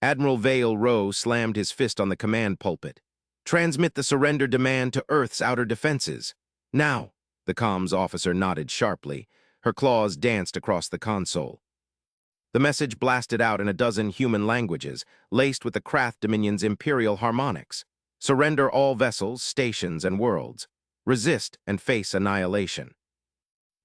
Admiral Vale Rowe slammed his fist on the command pulpit. "Transmit the surrender demand to Earth's outer defenses. Now." The comms officer nodded sharply. Her claws danced across the console. The message blasted out in a dozen human languages, laced with the Krath Dominion's imperial harmonics. Surrender all vessels, stations, and worlds. Resist and face annihilation.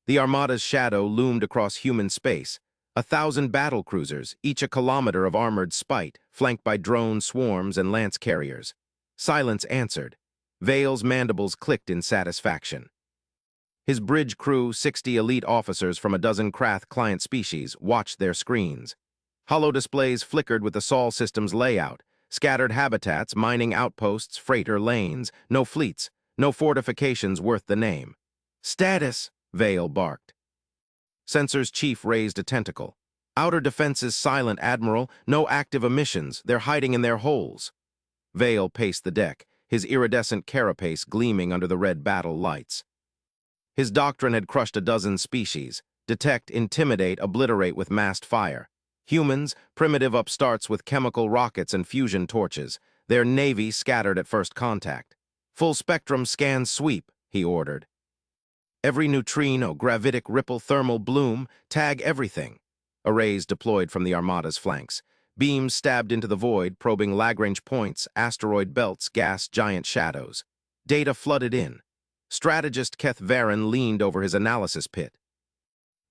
The Armada's shadow loomed across human space. 1,000 battle cruisers, each a kilometer of armored spite, flanked by drone swarms and lance carriers. Silence answered. Vale's mandibles clicked in satisfaction. His bridge crew, 60 elite officers from a dozen Krath client species, watched their screens. Holodisplays flickered with the Sol system's layout. Scattered habitats, mining outposts, freighter lanes. No fleets, no fortifications worth the name. "Status," Vale barked. Sensor's chief raised a tentacle. "Outer defenses silent, Admiral. No active emissions. They're hiding in their holes." Vale paced the deck, his iridescent carapace gleaming under the red battle lights. His doctrine had crushed a dozen species. Detect, intimidate, obliterate with massed fire. Humans, primitive upstarts with chemical rockets and fusion torches. Their navy scattered at first contact. "Full-spectrum scan sweep," he ordered. "Every neutrino, gravitic ripple, thermal bloom, tag everything." Arrays deployed from the Armada's flanks. Beams stabbed into the void, probing Lagrange points, asteroid belts, gas giant shadows. Data flooded in. Strategist Keth Varen leaned over his analysis pit.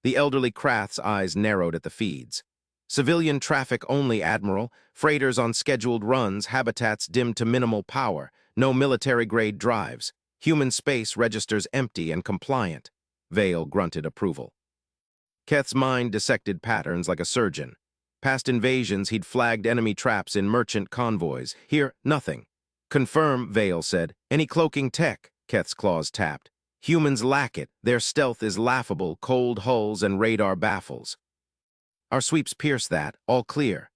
The elderly Krath's eyes narrowed at the feeds. "Civilian traffic only, Admiral. Freighters on scheduled runs, habitats dimmed to minimal power. No military-grade drives. Human space registers empty and compliant." Vale grunted approval. Keth's mind dissected patterns like a surgeon. Past invasions, he'd flagged enemy traps in merchant convoys. Here, nothing. "Confirm," Vale said. "Any cloaking tech?" Keth's claws tapped. "Humans lack it. Their stealth is laughable, cold hulls and radar baffles." "Our sweeps pierce that. All clear."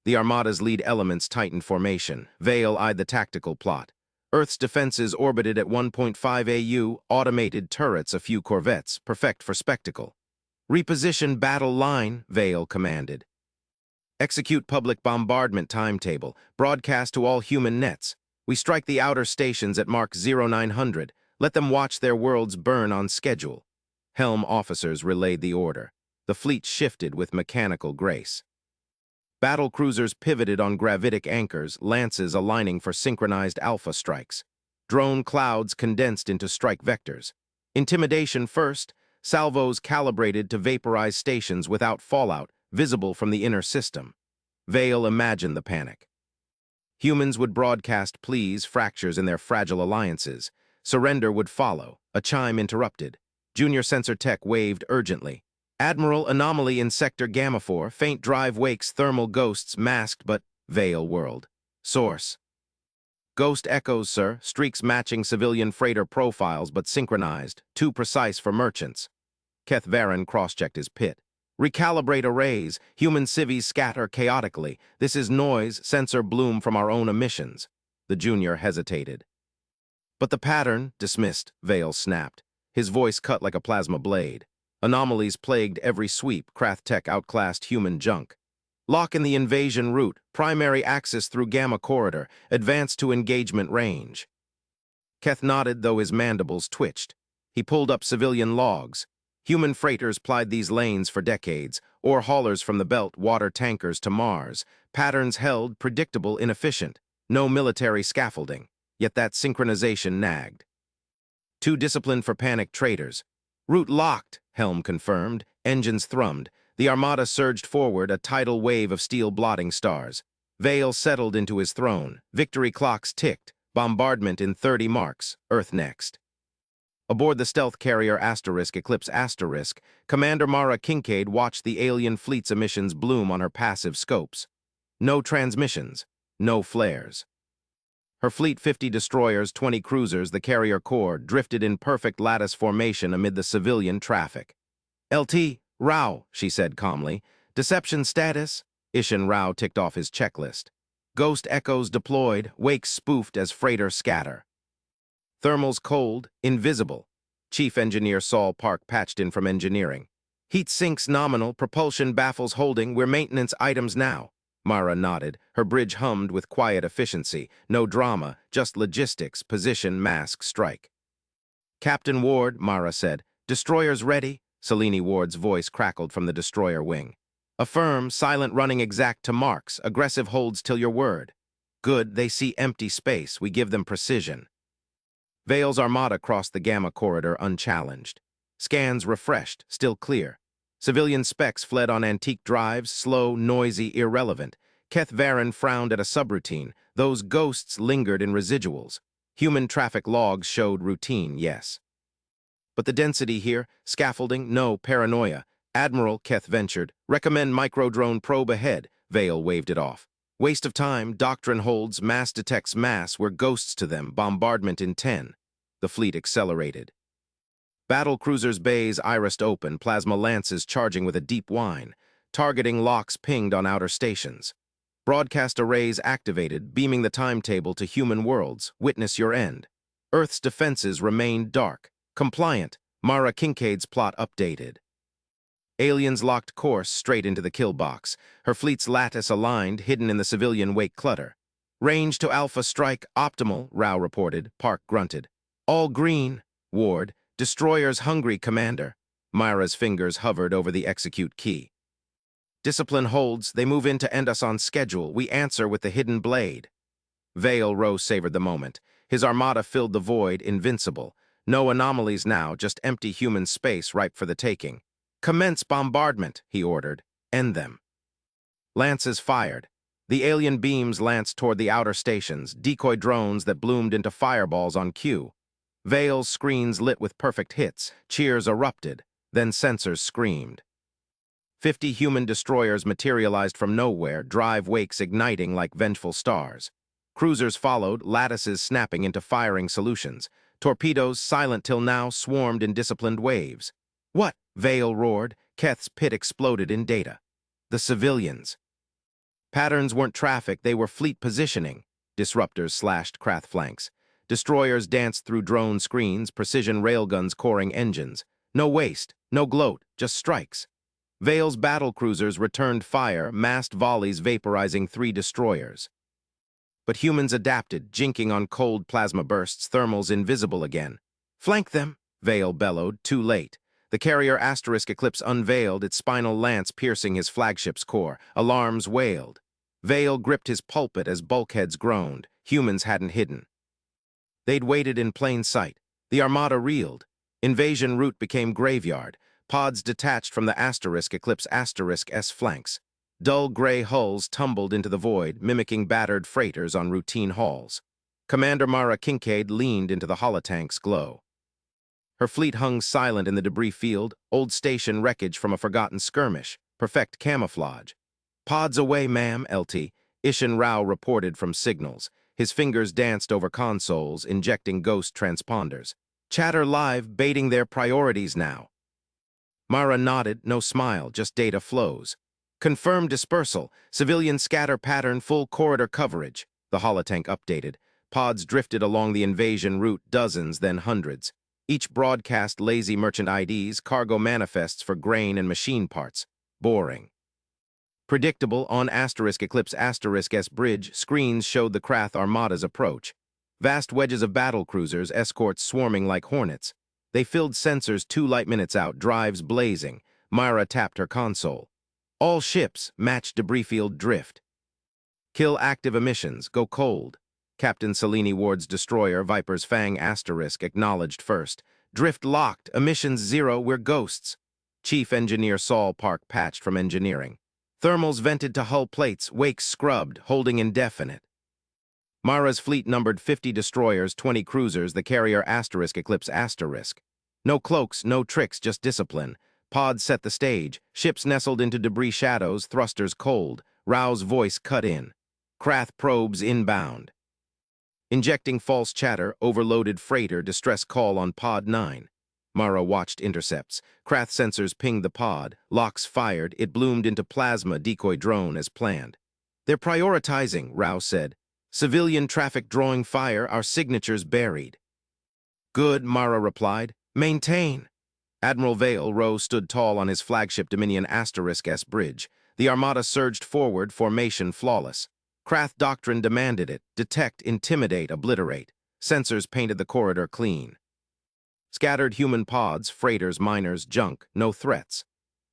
The Armada's lead elements tightened formation. Vale eyed the tactical plot. Earth's defenses orbited at 1.5 AU, automated turrets, a few corvettes, perfect for spectacle. "Reposition battle line," Vale commanded. "Execute public bombardment timetable. Broadcast to all human nets. We strike the outer stations at Mark 0900. Let them watch their worlds burn on schedule." Helm officers relayed the order. The fleet shifted with mechanical grace. Battle cruisers pivoted on gravitic anchors, lances aligning for synchronized alpha strikes. Drone clouds condensed into strike vectors. Intimidation first, salvos calibrated to vaporize stations without fallout, visible from the inner system. Vale imagined the panic. Humans would broadcast pleas, fractures in their fragile alliances. Surrender would follow. A chime interrupted. Junior sensor tech waved urgently. "Admiral, anomaly in Sector Gamma 4, faint drive wakes, thermal ghosts, masked but..." Vale whirled. "Source." "Ghost echoes, sir. Streaks matching civilian freighter profiles but synchronized. Too precise for merchants." Keth Varen cross-checked his pit. "Recalibrate arrays. Human civies scatter chaotically. This is noise, sensor bloom from our own emissions." The junior hesitated. "But the pattern," dismissed, Vale snapped. His voice cut like a plasma blade. Anomalies plagued every sweep. Krath tech outclassed human junk. "Lock in the invasion route. Primary axis through Gamma Corridor. Advance to engagement range." Keth nodded, though his mandibles twitched. He pulled up civilian logs. Human freighters plied these lanes for decades. Ore haulers from the belt, water tankers to Mars. Patterns held, predictable, inefficient. No military scaffolding. Yet that synchronization nagged. Too disciplined for panicked traders. "Route locked," Helm confirmed. Engines thrummed. The Armada surged forward, a tidal wave of steel blotting stars. Vale settled into his throne. Victory clocks ticked. Bombardment in 30 marks. Earth next. Aboard the stealth carrier Eclipse Asterisk, Commander Mara Kincaid watched the alien fleet's emissions bloom on her passive scopes. No transmissions. No flares. Her fleet, 50 destroyers, 20 cruisers, the carrier core, drifted in perfect lattice formation amid the civilian traffic. "LT, Rao," she said calmly. "Deception status?" Ishan Rao ticked off his checklist. "Ghost echoes deployed, wakes spoofed as freighter scatter." "Thermals cold, invisible." Chief Engineer Saul Park patched in from engineering. "Heat sinks nominal, propulsion baffles holding, we're maintenance items now." Mara nodded. Her bridge hummed with quiet efficiency. No drama, just logistics, position, mask, strike. Captain Ward, Mara said. Destroyers ready? Selene Ward's voice crackled from the destroyer wing. Affirm, silent running exact to marks, aggressive holds till your word. Good, they see empty space, we give them precision. Vale's armada crossed the Gamma corridor unchallenged. Scans refreshed, still clear. Civilian specs fled on antique drives, slow, noisy, irrelevant. Keth Varen frowned at a subroutine. Those ghosts lingered in residuals. Human traffic logs showed routine, yes. But the density here, scaffolding, no, paranoia. Admiral, Keth ventured, recommend microdrone probe ahead. Vale waved it off. Waste of time, doctrine holds, mass detects mass, we're ghosts to them, bombardment in 10. The fleet accelerated. Battle cruisers' bays irised open, plasma lances charging with a deep whine. Targeting locks pinged on outer stations. Broadcast arrays activated, beaming the timetable to human worlds. Witness your end. Earth's defenses remained dark. Compliant, Mara Kincaid's plot updated. Aliens locked course straight into the kill box. Her fleet's lattice aligned, hidden in the civilian wake clutter. Range to Alpha strike, optimal, Rao reported. Park grunted. All green, Ward. Destroyers hungry, Commander. Myra's fingers hovered over the execute key. Discipline holds, they move in to end us on schedule. We answer with the hidden blade. Vale Rose savored the moment. His armada filled the void, invincible. No anomalies now, just empty human space ripe for the taking. Commence bombardment, he ordered. End them. Lances fired. The alien beams lanced toward the outer stations, decoy drones that bloomed into fireballs on cue. Vale's screens lit with perfect hits, cheers erupted, then sensors screamed. 50 human destroyers materialized from nowhere, drive wakes igniting like vengeful stars. Cruisers followed, lattices snapping into firing solutions. Torpedoes, silent till now, swarmed in disciplined waves. What? Vale roared. Keth's pit exploded in data. The civilians. Patterns weren't traffic, they were fleet positioning. Disruptors slashed Krath flanks. Destroyers danced through drone screens, precision railguns coring engines. No waste, no gloat, just strikes. Vale's battle cruisers returned fire, massed volleys vaporizing 3 destroyers. But humans adapted, jinking on cold plasma bursts, thermals invisible again. Flank them, Vale bellowed, too late. The carrier Asterisk Eclipse unveiled, its spinal lance piercing his flagship's core. Alarms wailed. Vale gripped his pulpit as bulkheads groaned. Humans hadn't hidden. They'd waited in plain sight. The armada reeled. Invasion route became graveyard. Pods detached from the Asterisk Eclipse S flanks. Dull gray hulls tumbled into the void, mimicking battered freighters on routine hauls. Commander Mara Kincaid leaned into the holotank's glow. Her fleet hung silent in the debris field, old station wreckage from a forgotten skirmish, perfect camouflage. Pods away, ma'am, LT, Ishan Rao reported from signals. His fingers danced over consoles, injecting ghost transponders. Chatter live, baiting their priorities now. Mara nodded, no smile, just data flows. Confirmed dispersal, civilian scatter pattern, full corridor coverage. The holotank updated. Pods drifted along the invasion route, dozens, then hundreds. Each broadcast lazy merchant IDs, cargo manifests for grain and machine parts. Boring. Predictable, on Eclipse S bridge, screens showed the Krath armada's approach. Vast wedges of battle cruisers, escorts swarming like hornets. They filled sensors 2 light minutes out, drives blazing. Myra tapped her console. All ships, match debris field drift. Kill active emissions, go cold. Captain Selene Ward's destroyer, Viper's Fang Asterisk, acknowledged first. Drift locked, emissions 0, we're ghosts. Chief Engineer Saul Park patched from engineering. Thermals vented to hull plates, wakes scrubbed, holding indefinite. Mara's fleet numbered 50 destroyers, 20 cruisers, the carrier Eclipse Asterisk. No cloaks, no tricks, just discipline. Pods set the stage, ships nestled into debris shadows, thrusters cold. Rao's voice cut in. Krath probes inbound. Injecting false chatter, overloaded freighter, distress call on Pod 9. Mara watched intercepts. Krath sensors pinged the pod. Locks fired. It bloomed into plasma decoy drone as planned. They're prioritizing, Rao said. Civilian traffic drawing fire, our signatures buried. Good, Mara replied. Maintain. Admiral Vale Rose stood tall on his flagship Dominion S bridge. The armada surged forward, formation flawless. Krath doctrine demanded it: detect, intimidate, obliterate. Sensors painted the corridor clean. Scattered human pods, freighters, miners, junk, no threats.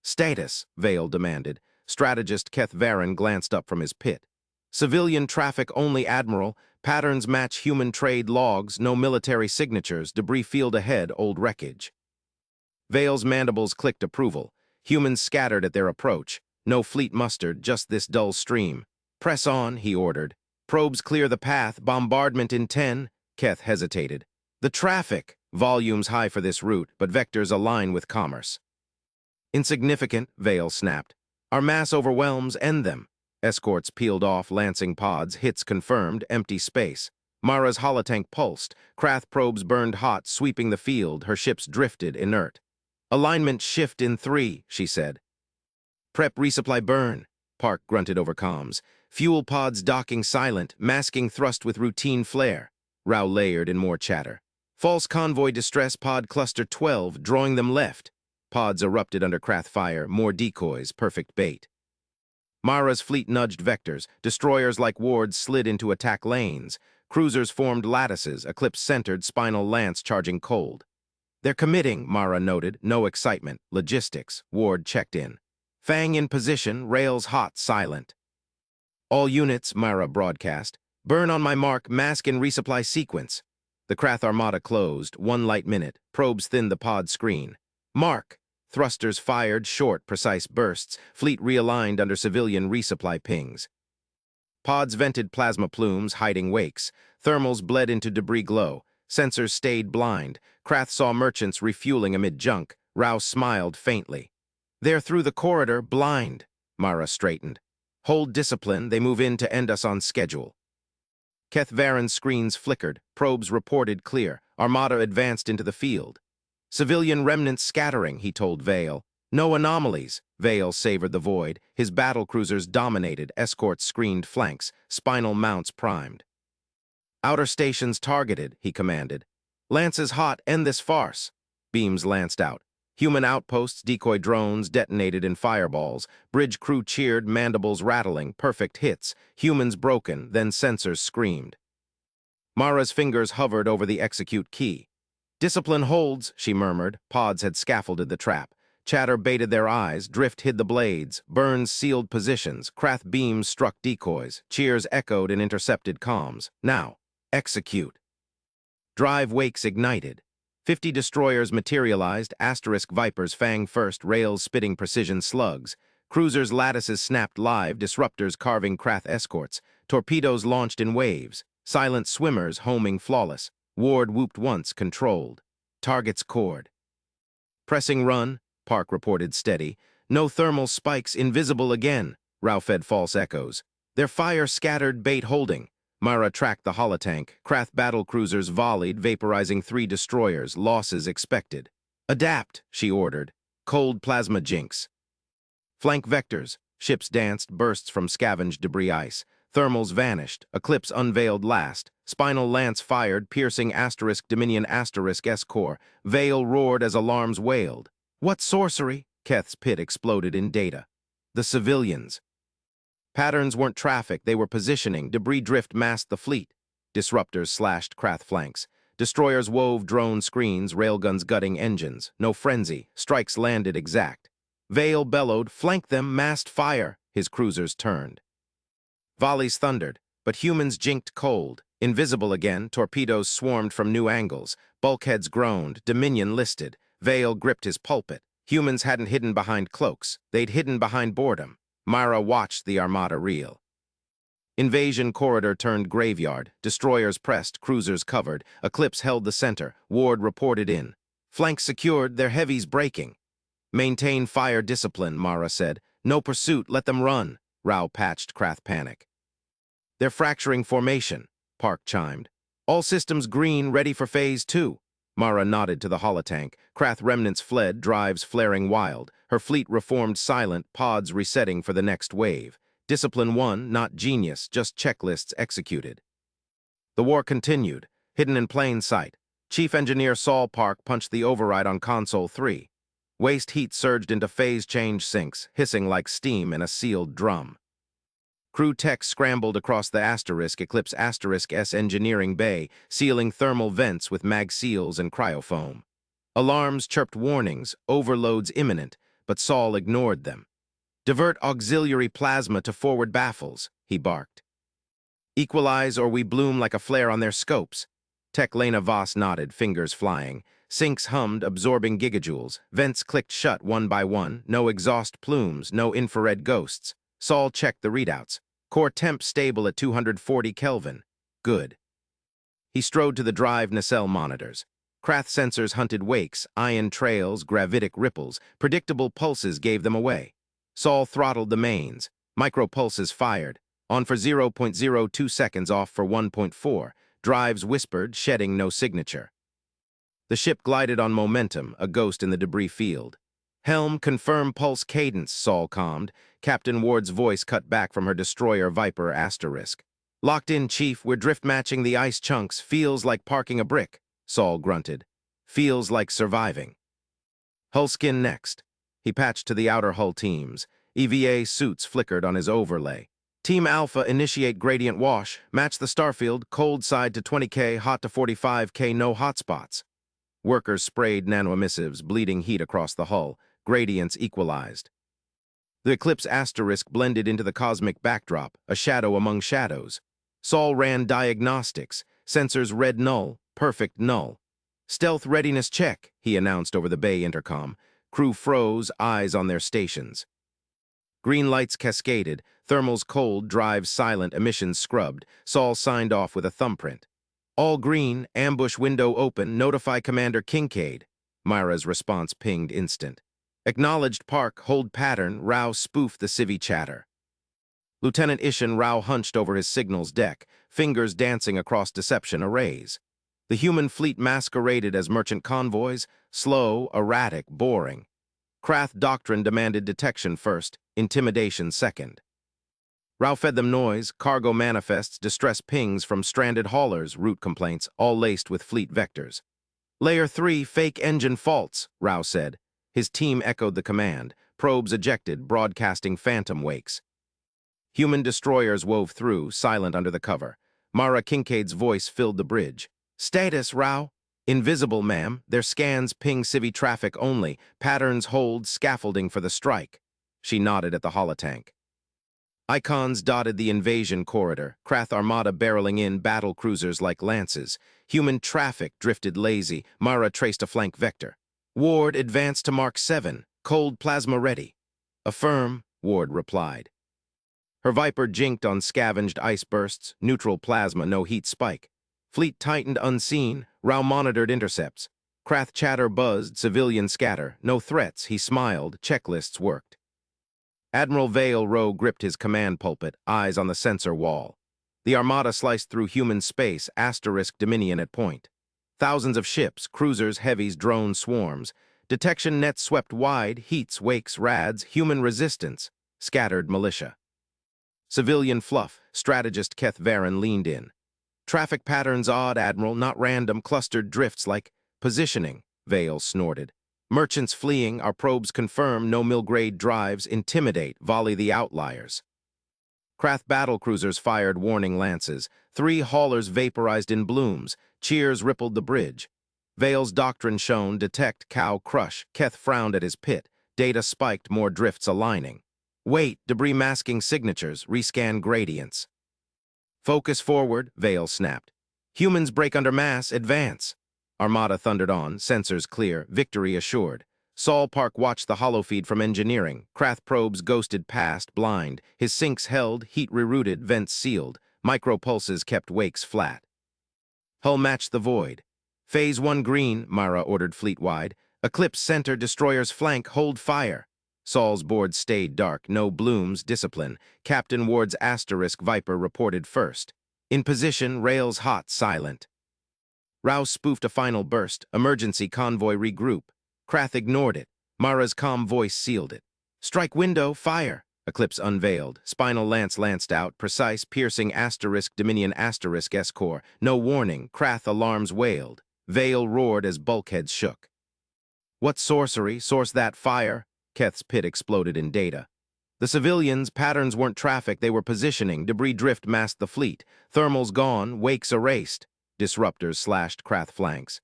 Status, Vale demanded. Strategist Keth Varen glanced up from his pit. Civilian traffic only, Admiral. Patterns match human trade logs, no military signatures, debris field ahead, old wreckage. Vale's mandibles clicked approval. Humans scattered at their approach. No fleet mustered, just this dull stream. Press on, he ordered. Probes clear the path, bombardment in 10. Keth hesitated. The traffic. Volumes high for this route, but vectors align with commerce. Insignificant, Vale snapped. Our mass overwhelms, end them. Escorts peeled off, lancing pods, hits confirmed, empty space. Mara's holotank pulsed. Krath probes burned hot, sweeping the field. Her ships drifted, inert. Alignment shift in 3, she said. Prep resupply burn, Park grunted over comms. Fuel pods docking silent, masking thrust with routine flare. Rao layered in more chatter. False convoy distress pod cluster 12, drawing them left. Pods erupted under Krath fire, more decoys, perfect bait. Mara's fleet nudged vectors. Destroyers like wards slid into attack lanes. Cruisers formed lattices, Eclipse centered, Spinal Lance charging cold. They're committing, Mara noted. No excitement. Logistics. Ward checked in. Fang in position, rails hot, silent. All units, Mara broadcast. Burn on my mark, mask in resupply sequence. The Krath armada closed, 1 light minute. Probes thinned the pod screen. Mark. Thrusters fired, short, precise bursts. Fleet realigned under civilian resupply pings. Pods vented plasma plumes, hiding wakes. Thermals bled into debris glow. Sensors stayed blind. Krath saw merchants refueling amid junk. Rao smiled faintly. They're through the corridor, blind. Mara straightened. Hold discipline, they move in to end us on schedule. Keth Varen's screens flickered. Probes reported clear. Armada advanced into the field. Civilian remnants scattering, he told Vale. No anomalies. Vale savored the void. His battlecruisers dominated. Escorts screened flanks. Spinal mounts primed. Outer stations targeted, he commanded. Lances hot, end this farce. Beams lanced out. Human outposts, decoy drones detonated in fireballs. Bridge crew cheered, mandibles rattling, perfect hits. Humans broken, then sensors screamed. Mara's fingers hovered over the execute key. Discipline holds, she murmured. Pods had scaffolded the trap. Chatter baited their eyes, drift hid the blades. Burns sealed positions. Krath beams struck decoys. Cheers echoed in intercepted comms. Now, execute. Drive wakes ignited. 50 destroyers materialized, asterisk Vipers fang first, rails spitting precision slugs. Cruisers' lattices snapped live, disruptors carving Krath escorts. Torpedoes launched in waves. Silent swimmers homing flawless. Ward whooped once, controlled. Targets cored. Pressing run, Park reported steady. No thermal spikes, invisible again. Rao fed false echoes. Their fire scattered, bait holding. Mara tracked the holotank. Krath battlecruisers volleyed, vaporizing 3 destroyers, losses expected. Adapt, she ordered. Cold plasma jinx. Flank vectors. Ships danced, bursts from scavenged debris ice. Thermals vanished. Eclipse unveiled last. Spinal Lance fired, piercing asterisk Dominion asterisk S-Core. Vale roared as alarms wailed. What sorcery? Keth's pit exploded in data. The civilians. Patterns weren't traffic, they were positioning. Debris drift masked the fleet. Disruptors slashed Krath flanks. Destroyers wove drone screens, railguns gutting engines. No frenzy. Strikes landed exact. Vale bellowed, flank them, massed fire. His cruisers turned. Volleys thundered, but humans jinked cold. Invisible again, torpedoes swarmed from new angles. Bulkheads groaned, Dominion listed. Vale gripped his pulpit. Humans hadn't hidden behind cloaks. They'd hidden behind boredom. Mara watched the armada reel. Invasion corridor turned graveyard. Destroyers pressed, cruisers covered. Eclipse held the center. Ward reported in. Flanks secured, their heavies breaking. Maintain fire discipline, Mara said. No pursuit, let them run. Rao patched Krath panic. They're fracturing formation, Park chimed. All systems green, ready for phase 2. Mara nodded to the holotank. Krath remnants fled, drives flaring wild. Her fleet reformed silent, pods resetting for the next wave. Discipline 1, not genius, just checklists executed. The war continued, hidden in plain sight. Chief Engineer Saul Park punched the override on Console 3. Waste heat surged into phase-change sinks, hissing like steam in a sealed drum. Crew techs scrambled across the Eclipse S engineering bay, sealing thermal vents with mag seals and cryofoam. Alarms chirped warnings, overloads imminent, but Saul ignored them. "Divert auxiliary plasma to forward baffles," he barked. "Equalize or we bloom like a flare on their scopes." Tech Lena Voss nodded, fingers flying. Sinks hummed, absorbing gigajoules. Vents clicked shut one by one. No exhaust plumes, no infrared ghosts. Saul checked the readouts. Core temp stable at 240 Kelvin. Good. He strode to the drive nacelle monitors. Krath sensors hunted wakes, ion trails, gravitic ripples. Predictable pulses gave them away. Saul throttled the mains. Micropulses fired. On for 0.02 seconds, off for 1.4. Drives whispered, shedding no signature. The ship glided on momentum, a ghost in the debris field. "Helm, confirm pulse cadence," Saul calmed. Captain Ward's voice cut back from her destroyer Viper *. "Locked in, Chief. We're drift matching the ice chunks. Feels like parking a brick," Saul grunted. "Feels like surviving." "Hull skin next." He patched to the outer hull teams. EVA suits flickered on his overlay. "Team Alpha, initiate gradient wash. Match the starfield, cold side to 20K, hot to 45K, no hotspots." Workers sprayed nanoemissives, bleeding heat across the hull. Gradients equalized. The Eclipse * blended into the cosmic backdrop, a shadow among shadows. Saul ran diagnostics. Sensors read null, perfect null. "Stealth readiness check," he announced over the bay intercom. Crew froze, eyes on their stations. Green lights cascaded, thermals cold, drives silent, emissions scrubbed. Saul signed off with a thumbprint. "All green, ambush window open, notify Commander Kincaid." Myra's response pinged instant. "Acknowledged Park, hold pattern." Rao spoofed the civvy chatter. Lieutenant Ishan Rao hunched over his signals deck, fingers dancing across deception arrays. The human fleet masqueraded as merchant convoys, slow, erratic, boring. Krath doctrine demanded detection first, intimidation second. Rao fed them noise, cargo manifests, distress pings from stranded haulers, route complaints, all laced with fleet vectors. "Layer 3, fake engine faults," Rao said. His team echoed the command. Probes ejected, broadcasting phantom wakes. Human destroyers wove through, silent under the cover. Mara Kincaid's voice filled the bridge. "Status, Rao." "Invisible, ma'am. Their scans ping civvy traffic only. Patterns hold, scaffolding for the strike." She nodded at the holotank. Icons dotted the invasion corridor, Krath Armada barreling in, battle cruisers like lances. Human traffic drifted lazy. Mara traced a flank vector. "Ward, advanced to Mark 7. Cold plasma ready." "Affirm," Ward replied. Her Viper jinked on scavenged ice bursts, neutral plasma, no heat spike. Fleet tightened unseen, Rao monitored intercepts. Krath chatter buzzed, civilian scatter. No threats, he smiled, checklists worked. Admiral Vale Rowe gripped his command pulpit, eyes on the sensor wall. The Armada sliced through human space, * Dominion at point. Thousands of ships, cruisers, heavies, drone swarms. Detection nets swept wide, heats, wakes, rads, human resistance, scattered militia. Civilian fluff, strategist Keth Varen leaned in. "Traffic patterns odd, Admiral, not random, clustered drifts like positioning," Vale snorted. "Merchants fleeing, our probes confirm, no mill-grade drives, intimidate, volley the outliers." Krath battlecruisers fired warning lances. 3 haulers vaporized in blooms. Cheers rippled the bridge. Vale's doctrine shone, detect, cow, crush. Keth frowned at his pit. Data spiked, more drifts aligning. "Wait, debris masking signatures, rescan gradients." "Focus forward," Vale snapped. "Humans break under mass, advance." Armada thundered on, sensors clear, victory assured. Saul Park watched the holofeed from engineering. Krath probes ghosted past, blind. His sinks held, heat rerouted, vents sealed. Micropulses kept wakes flat. Hull matched the void. "Phase 1 green," Mara ordered fleet-wide. "Eclipse center, destroyer's flank, hold fire." Saul's board stayed dark, no blooms, discipline. Captain Ward's * Viper reported first. "In position, rails hot, silent." Rouse spoofed a final burst. "Emergency convoy regroup." Krath ignored it. Mara's calm voice sealed it. "Strike window, fire." Eclipse unveiled. Spinal lance lanced out, precise, piercing * Dominion * S-core. No warning. Krath alarms wailed. Vale roared as bulkheads shook. What sorcery? Source that fire? Keth's pit exploded in data. The civilians' patterns weren't traffic, they were positioning. Debris drift masked the fleet. Thermals gone, wakes erased. Disruptors slashed Krath flanks.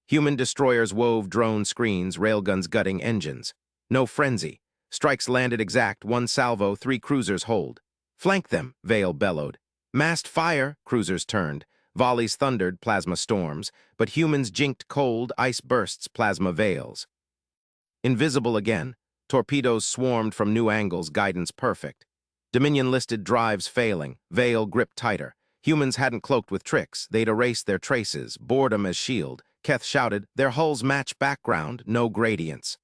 Human destroyers wove drone screens, railguns gutting engines. No frenzy. Strikes landed exact, one salvo, 3 cruisers hold. Flank them, Vale bellowed. Massed fire, cruisers turned. Volleys thundered, plasma storms. But humans jinked cold, ice bursts, plasma veils. Invisible again. Torpedoes swarmed from new angles, guidance perfect. Dominion-listed drives failing, Vale gripped tighter. Humans hadn't cloaked with tricks, they'd erased their traces, boredom as shield. Keth shouted, their hulls match background, no gradients.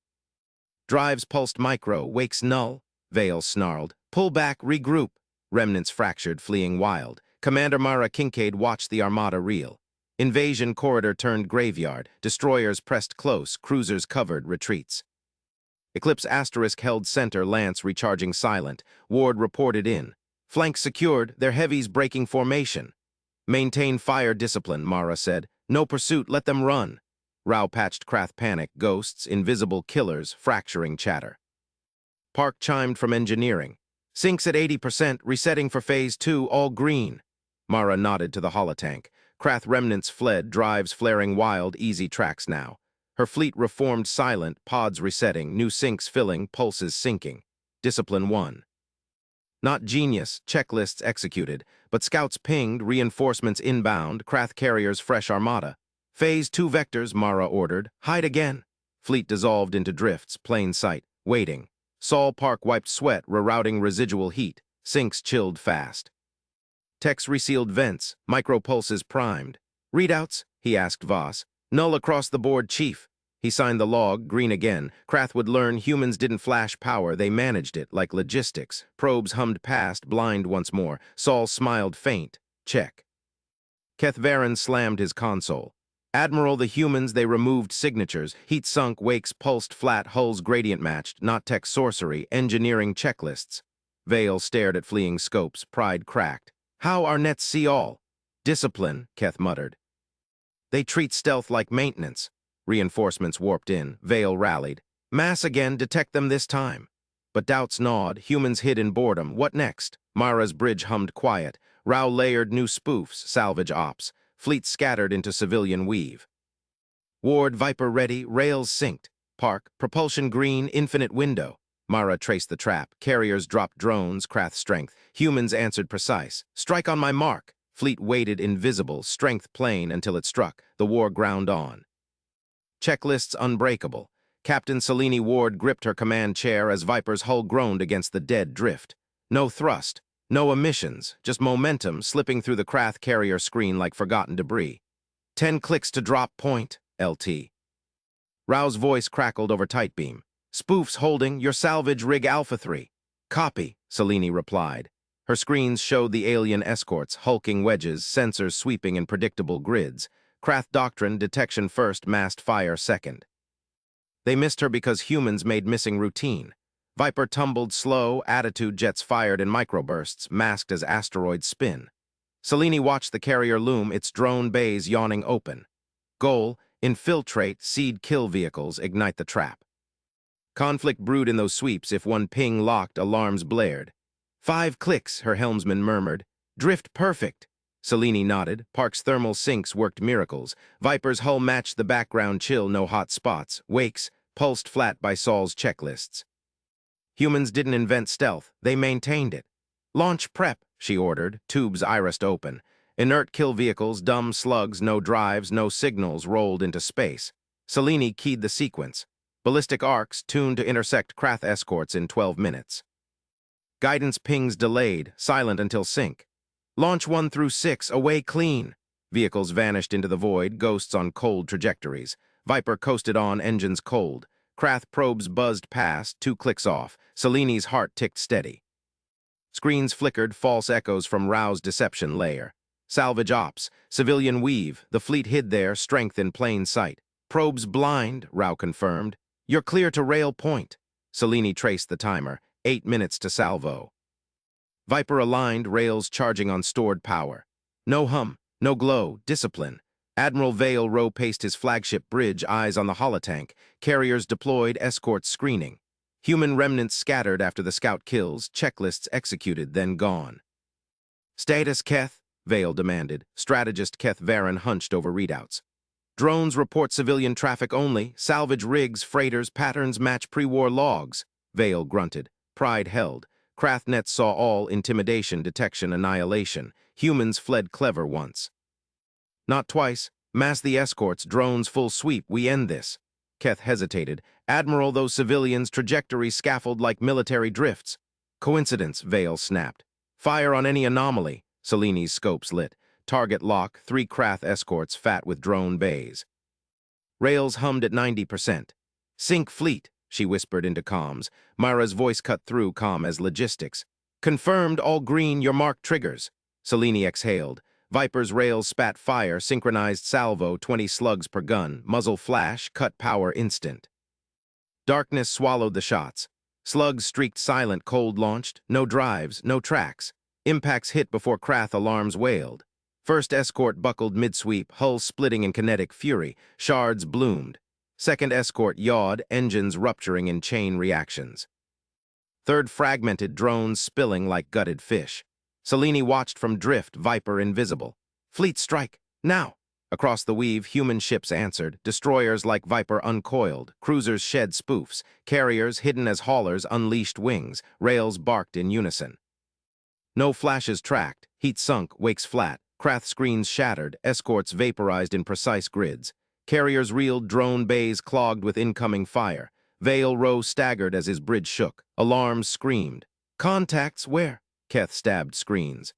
Drives pulsed micro, wakes null, Vale snarled. Pull back, regroup. Remnants fractured, fleeing wild. Commander Mara Kincaid watched the armada reel. Invasion corridor turned graveyard, destroyers pressed close, cruisers covered retreats. Eclipse Asterisk held center, Lance recharging silent. Ward reported in. Flank secured, their heavies breaking formation. Maintain fire discipline, Mara said. No pursuit, let them run. Rao patched Krath panic, ghosts, invisible killers, fracturing chatter. Park chimed from engineering. Sinks at 80%, resetting for phase 2, all green. Mara nodded to the holotank. Krath remnants fled, drives flaring wild, easy tracks now. Her fleet reformed silent, pods resetting, new sinks filling, pulses sinking. Discipline 1. Not genius, checklists executed, but scouts pinged, reinforcements inbound, Krath carriers fresh armada. Phase 2 vectors, Mara ordered. Hide again. Fleet dissolved into drifts, plain sight, waiting. Sol Park wiped sweat, rerouting residual heat. Sinks chilled fast. Techs resealed vents, micropulses primed. Readouts? He asked Voss. Null across the board, Chief. He signed the log, green again. Krath would learn humans didn't flash power, they managed it, like logistics. Probes hummed past, blind once more. Sol smiled faint. Check. Keth Varen slammed his console. Admiral, the humans, they removed signatures. Heat sunk, wakes pulsed flat, hulls gradient matched, not tech sorcery, engineering checklists. Vale stared at fleeing scopes, pride cracked. How our nets see all? Discipline, Keth muttered. They treat stealth like maintenance. Reinforcements warped in. Vale rallied. Mass again, detect them this time. But doubts gnawed. Humans hid in boredom. What next? Mara's bridge hummed quiet. Rao layered new spoofs, salvage ops. Fleet scattered into civilian weave. Ward, Viper ready, rails synced. Park, propulsion green, infinite window. Mara traced the trap. Carriers dropped drones, Krath strength. Humans answered precise. Strike on my mark. Fleet waited invisible, strength plain until it struck. The war ground on. Checklists unbreakable. Captain Selene Ward gripped her command chair as Viper's hull groaned against the dead drift. No thrust, no emissions, just momentum slipping through the Krath carrier screen like forgotten debris. 10 clicks to drop point, LT. Rao's voice crackled over tight beam. Spoofs holding, your salvage rig Alpha 3. Copy, Selene replied. Her screens showed the alien escorts, hulking wedges, sensors sweeping in predictable grids. Krath doctrine, detection first, massed fire second. They missed her because humans made missing routine. Viper tumbled slow, attitude jets fired in microbursts, masked as asteroids spin. Selene watched the carrier loom, its drone bays yawning open. Goal, infiltrate, seed kill vehicles, ignite the trap. Conflict brewed in those sweeps. If one ping locked, alarms blared. 5 clicks, her helmsman murmured. Drift perfect. Selene nodded. Park's thermal sinks worked miracles. Viper's hull matched the background chill, no hot spots. Wakes, pulsed flat by Sol's checklists. Humans didn't invent stealth, they maintained it. Launch prep, she ordered, tubes irised open. Inert kill vehicles, dumb slugs, no drives, no signals rolled into space. Selene keyed the sequence. Ballistic arcs tuned to intersect Krath escorts in 12 minutes. Guidance pings delayed, silent until sync. Launch 1 through 6, away clean. Vehicles vanished into the void, ghosts on cold trajectories. Viper coasted on, engines cold. Krath probes buzzed past, 2 clicks off. Selene's heart ticked steady. Screens flickered, false echoes from Rao's deception layer. Salvage ops, civilian weave, the fleet hid there, strength in plain sight. Probes blind, Rao confirmed. You're clear to rail point. Selene traced the timer, 8 minutes to salvo. Viper aligned, rails charging on stored power. No hum, no glow, discipline. Admiral Vale Rowe paced his flagship bridge, eyes on the holotank. Carriers deployed, escorts screening. Human remnants scattered after the scout kills, checklists executed, then gone. Status, Keth? Vale demanded. Strategist Keth Varen hunched over readouts. Drones report civilian traffic only. Salvage rigs, freighters, patterns match pre-war logs. Vale grunted. Pride held. Crathnet saw all: intimidation, detection, annihilation. Humans fled clever once. Not twice. Mass the escorts, drones full sweep, we end this. Keth hesitated. Admiral, those civilians' trajectories scaffold like military drifts. Coincidence, Vale snapped. Fire on any anomaly. Seleni's scopes lit. Target lock, 3 Krath escorts fat with drone bays. Rails hummed at 90%. Sink fleet, she whispered into comms. Myra's voice cut through comm as logistics. Confirmed, all green, your marked triggers. Selene exhaled. Viper's rails spat fire, synchronized salvo, 20 slugs per gun, muzzle flash, cut power instant. Darkness swallowed the shots. Slugs streaked silent, cold launched, no drives, no tracks. Impacts hit before Krath alarms wailed. First escort buckled mid-sweep, hull splitting in kinetic fury, shards bloomed. Second escort yawed, engines rupturing in chain reactions. Third fragmented, drones spilling like gutted fish. Selene watched from drift, Viper invisible. Fleet strike, now! Across the weave, human ships answered, destroyers like Viper uncoiled, cruisers shed spoofs, carriers hidden as haulers unleashed wings, rails barked in unison. No flashes tracked, heat sunk, wakes flat, Krath screens shattered, escorts vaporized in precise grids. Carriers reeled, drone bays clogged with incoming fire. Vale Rowe staggered as his bridge shook. Alarms screamed. Contacts where? Keth stabbed screens.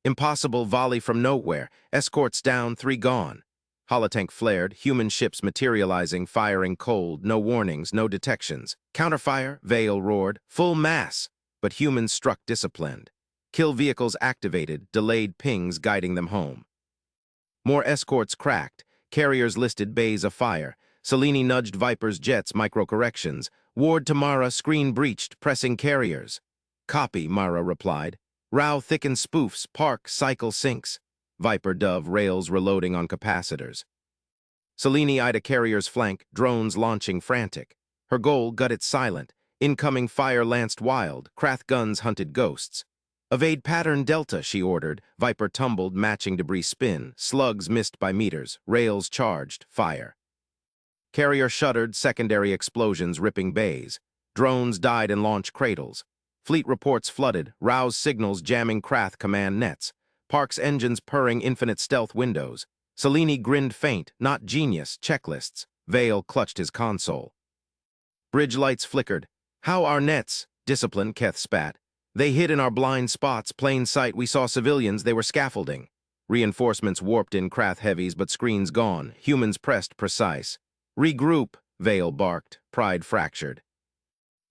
Impossible, volley from nowhere. Escorts down, 3 gone. Holotank flared, human ships materializing, firing cold, no warnings, no detections. Counterfire, Vale roared, full mass. But humans struck disciplined. Kill vehicles activated, delayed pings guiding them home. More escorts cracked, carriers listed bays afire. Selene nudged Viper's jets, micro-corrections. Ward to Mara, screen breached, pressing carriers. Copy, Mara replied. Row thicken spoofs, park, cycle sinks. Viper dove, rails reloading on capacitors. Selene eyed a carrier's flank, drones launching frantic. Her goal gutted silent. Incoming fire lanced wild, Krath guns hunted ghosts. Evade pattern Delta, she ordered. Viper tumbled, matching debris spin. Slugs missed by meters. Rails charged. Fire. Carrier shuddered, secondary explosions ripping bays. Drones died in launch cradles. Fleet reports flooded, rouse signals jamming Krath command nets. Park's engines purring infinite stealth windows. Selene grinned faint, not genius, checklists. Vale clutched his console. Bridge lights flickered. How our nets? Discipline, Keth spat. They hid in our blind spots, plain sight, we saw civilians, they were scaffolding. Reinforcements warped in Krath heavies, but screens gone. Humans pressed precise. Regroup, Vale barked, pride fractured.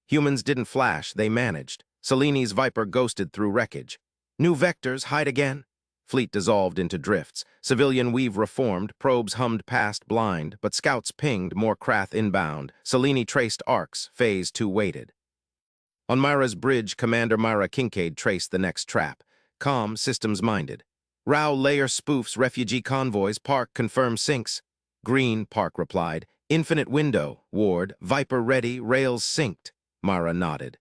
Humans didn't flash, they managed. Selene's Viper ghosted through wreckage. New vectors, hide again? Fleet dissolved into drifts. Civilian weave reformed, probes hummed past blind, but scouts pinged, more Krath inbound. Selene traced arcs, phase 2 waited. On Myra's bridge, Commander Myra Kincaid traced the next trap. Calm, systems minded. Row layer spoofs, refugee convoys, Park confirm sinks. Green, Park replied. Infinite window, Ward. Viper ready, rails synced. Myra nodded.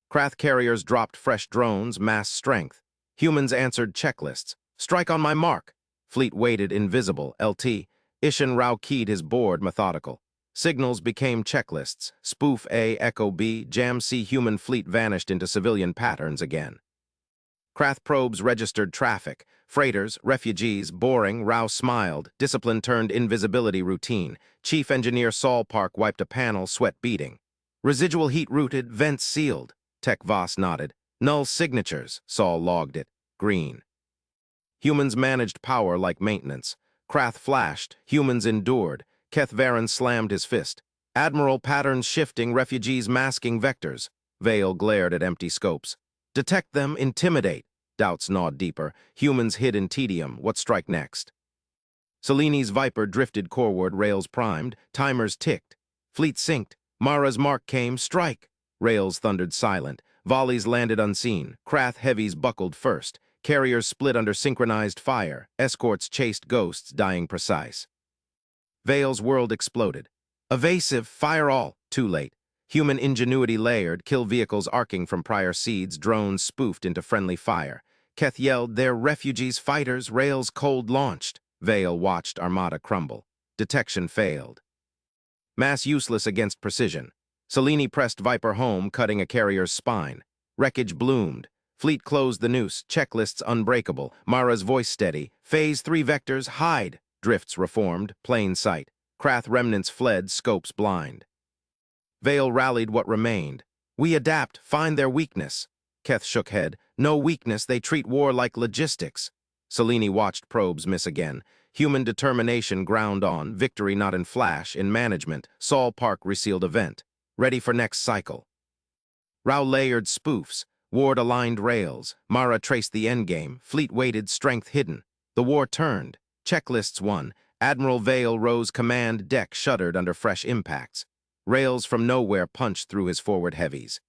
Krath carriers dropped fresh drones, mass strength. Humans answered checklists. Strike on my mark. Fleet waited, invisible, LT. Ishan Rao keyed his board, methodical. Signals became checklists. Spoof A, Echo B, Jam C. Human fleet vanished into civilian patterns again. Krath probes registered traffic. Freighters, refugees, boring, Rao smiled. Discipline turned invisibility routine. Chief Engineer Saul Park wiped a panel, sweat beating. Residual heat routed, vents sealed. Tech Voss nodded. Null signatures, Saul logged it. Green. Humans managed power like maintenance. Krath flashed. Humans endured. Keth Varen slammed his fist. Admiral patterns shifting, refugees masking vectors. Vale glared at empty scopes. Detect them, intimidate. Doubts gnawed deeper. Humans hid in tedium. What strike next? Selene's Viper drifted coreward, rails primed. Timers ticked. Fleet synced. Mara's mark came. Strike. Rails thundered silent. Volleys landed unseen. Krath heavies buckled first. Carriers split under synchronized fire. Escorts chased ghosts, dying precise. Vale's world exploded. Evasive, fire all. Too late. Human ingenuity layered, kill vehicles arcing from prior seeds, drones spoofed into friendly fire. Keth yelled, "They're refugees, fighters," rails cold launched. Vale watched armada crumble. Detection failed. Mass useless against precision. Selene pressed Viper home, cutting a carrier's spine. Wreckage bloomed. Fleet closed the noose, checklists unbreakable. Mara's voice steady. Phase 3 vectors, hide. Drifts reformed, plain sight. Krath remnants fled, scopes blind. Vale rallied what remained. "We adapt, find their weakness." Keth shook head. "No weakness, they treat war like logistics." Selene watched probes miss again. Human determination ground on, victory not in flash, in management. Sol Park resealed event. Ready for next cycle. Rao layered spoofs. Ward aligned rails. Mara traced the endgame. Fleet waited, strength hidden. The war turned. Checklists won. Admiral Vale rose command deck shuddered under fresh impacts. Rails from nowhere punched through his forward heavies.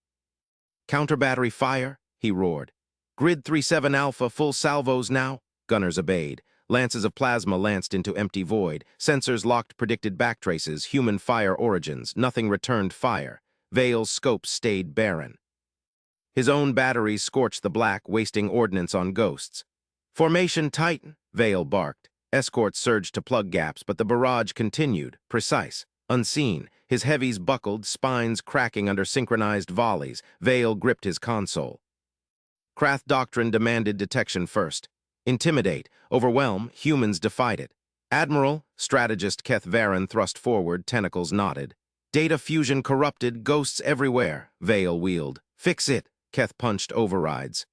"Counter-battery fire," he roared. "Grid 37 Alpha, full salvos now." Gunners obeyed. Lances of plasma lanced into empty void. Sensors locked predicted backtraces, human fire origins. Nothing returned fire. Vale's scopes stayed barren. His own batteries scorched the black, wasting ordnance on ghosts. "Formation tighten," Vale barked. Escorts surged to plug gaps, but the barrage continued, precise, unseen. His heavies buckled, spines cracking under synchronized volleys. Vale gripped his console. Krath doctrine demanded detection first. Intimidate, overwhelm, humans defied it. "Admiral," strategist Keth Varen thrust forward, tentacles knotted. "Data fusion corrupted, ghosts everywhere," Vale wheeled. "Fix it," Keth punched overrides.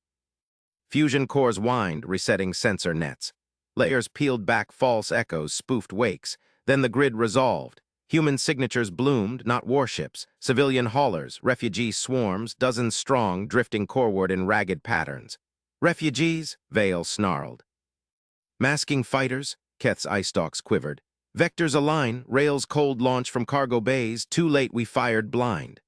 Fusion cores whined, resetting sensor nets. Layers peeled back false echoes, spoofed wakes. Then the grid resolved. Human signatures bloomed, not warships. Civilian haulers, refugee swarms, dozens strong, drifting coreward in ragged patterns. "Refugees?" Vale snarled. "Masking fighters?" Keth's eye stalks quivered. "Vectors align, rails cold launch from cargo bays. Too late, we fired blind."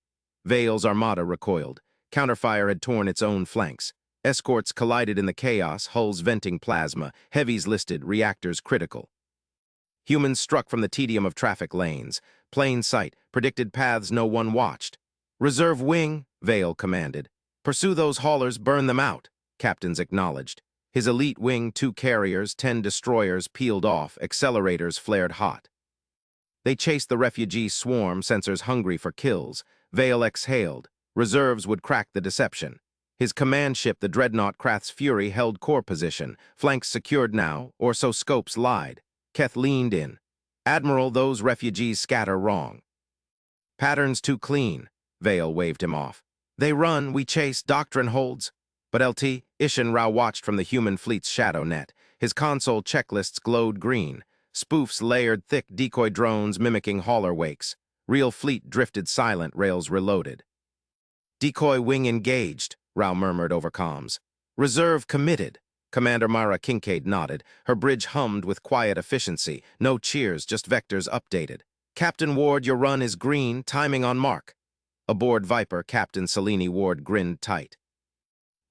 Vale's armada recoiled. Counterfire had torn its own flanks. Escorts collided in the chaos, hulls venting plasma, heavies listed, reactors critical. Humans struck from the tedium of traffic lanes. Plain sight, predicted paths no one watched. "Reserve wing," Vale commanded. "Pursue those haulers, burn them out," captains acknowledged. His elite wing, 2 carriers, 10 destroyers peeled off, accelerators flared hot. They chased the refugee swarm, sensors hungry for kills. Vale exhaled. Reserves would crack the deception. His command ship, the dreadnought Krath's Fury, held core position. Flanks secured now, or so scopes lied. Keth leaned in. "Admiral, those refugees scatter wrong." "Patterns too clean," Vale waved him off. "They run, we chase, doctrine holds." But LT, Ishin Rao watched from the human fleet's shadow net. His console checklists glowed green. Spoofs layered thick, decoy drones mimicking hauler wakes. Real fleet drifted silent, rails reloaded. "Decoy wing engaged," Rao murmured over comms. "Reserve committed." Commander Mara Kincaid nodded. Her bridge hummed with quiet efficiency. No cheers, just vectors updated. "Captain Ward, your run is green, timing on mark." Aboard Viper, Captain Selene Ward grinned tight.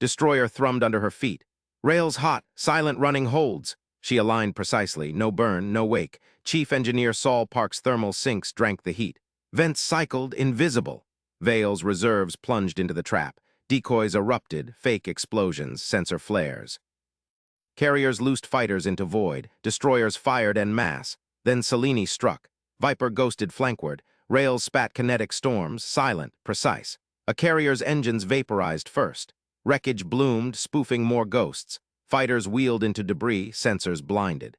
Destroyer thrummed under her feet. "Rails hot, silent running holds." She aligned precisely, no burn, no wake. Chief Engineer Sol Park's thermal sinks drank the heat. Vents cycled, invisible. Vale's reserves plunged into the trap. Decoys erupted, fake explosions, sensor flares. Carriers loosed fighters into void. Destroyers fired en masse. Then Selene struck. Viper ghosted flankward. Rails spat kinetic storms, silent, precise. A carrier's engines vaporized first. Wreckage bloomed, spoofing more ghosts. Fighters wheeled into debris, sensors blinded.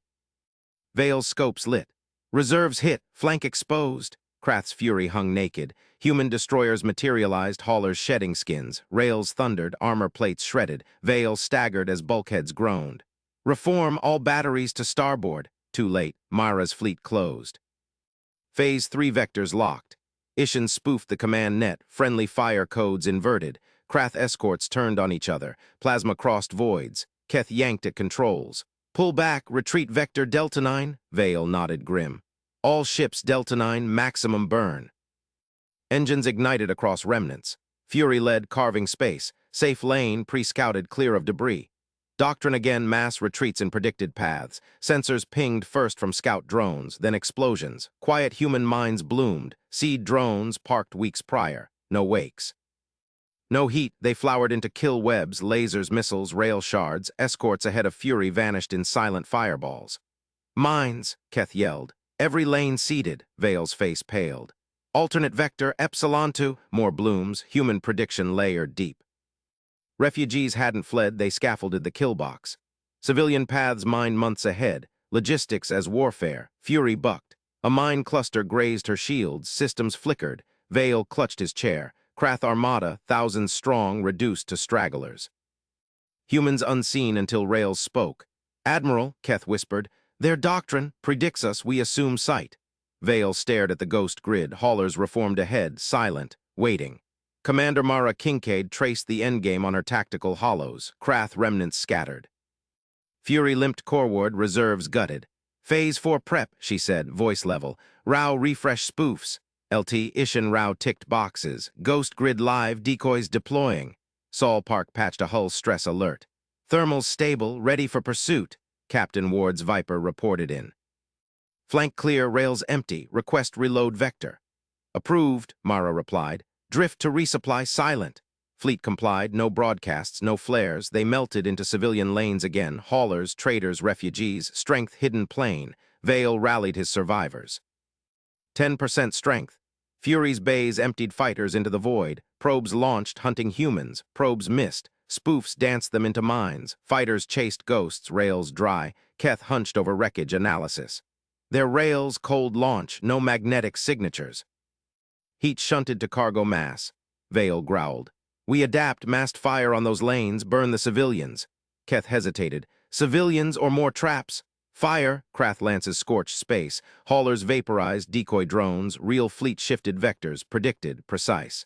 Vale's scopes lit. Reserves hit, flank exposed. Krath's Fury hung naked. Human destroyers materialized, haulers shedding skins. Rails thundered, armor plates shredded. Vale staggered as bulkheads groaned. "Reform, all batteries to starboard." Too late, Mara's fleet closed. Phase 3 vectors locked. Ishin spoofed the command net, friendly fire codes inverted. Krath escorts turned on each other. Plasma crossed voids. Keth yanked at controls. "Pull back, retreat vector Delta 9. Vale nodded grim. "All ships Delta 9, maximum burn." Engines ignited across remnants. Fury led, carving space. Safe lane, pre-scouted clear of debris. Doctrine again, mass retreats in predicted paths. Sensors pinged first from scout drones, then explosions. Quiet human minds bloomed. Seed drones parked weeks prior. No wakes. No heat, they flowered into kill webs, lasers, missiles, rail shards. Escorts ahead of Fury vanished in silent fireballs. Mines, Keth yelled. Every lane seeded, Vale's face paled. Alternate vector, Epsilon 2, more blooms, human prediction layered deep. Refugees hadn't fled, they scaffolded the kill box. Civilian paths mined months ahead, logistics as warfare, Fury bucked. A mine cluster grazed her shields, systems flickered. Vale clutched his chair. Krath Armada, thousands strong, reduced to stragglers. Humans unseen until Rails spoke. Admiral, Keth whispered, their doctrine predicts us, we assume sight. Vale stared at the ghost grid, haulers reformed ahead, silent, waiting. Commander Mara Kincaid traced the endgame on her tactical hollows, Krath remnants scattered. Fury limped coreward, reserves gutted. Phase 4 prep, she said, voice level. Rao refresh spoofs. LT Ishin Rao ticked boxes. Ghost grid live, decoys deploying. Saul Park patched a hull stress alert. Thermals stable, ready for pursuit. Captain Ward's Viper reported in. Flank clear, rails empty, request reload vector. Approved, Mara replied. Drift to resupply silent. Fleet complied, no broadcasts, no flares. They melted into civilian lanes again. Haulers, traders, refugees, strength hidden plain. Vale rallied his survivors. 10% strength. Fury's bays emptied fighters into the void. Probes launched, hunting humans. Probes missed. Spoofs danced them into mines. Fighters chased ghosts, rails dry. Keth hunched over wreckage analysis. Their rails cold launch, no magnetic signatures. Heat shunted to cargo mass. Vale growled. We adapt, massed fire on those lanes, burn the civilians. Keth hesitated. Civilians or more traps? Fire, Krath lances scorched space. Haulers vaporized, decoy drones, real fleet shifted vectors, predicted, precise.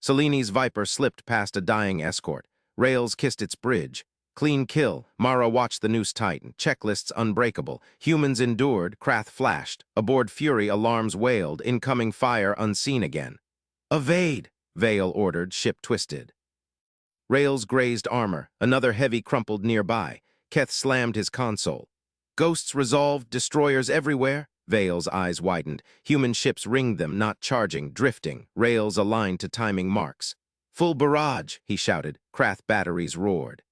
Seleni's Viper slipped past a dying escort. Rails kissed its bridge. Clean kill. Mara watched the noose tighten. Checklists unbreakable. Humans endured. Krath flashed. Aboard Fury, alarms wailed. Incoming fire unseen again. Evade, Vale ordered, ship twisted. Rails grazed armor. Another heavy crumpled nearby. Keth slammed his console. Ghosts resolved, destroyers everywhere. Vale's eyes widened. Human ships ringed them, not charging, drifting. Rails aligned to timing marks. Full barrage, he shouted. Krath batteries roared.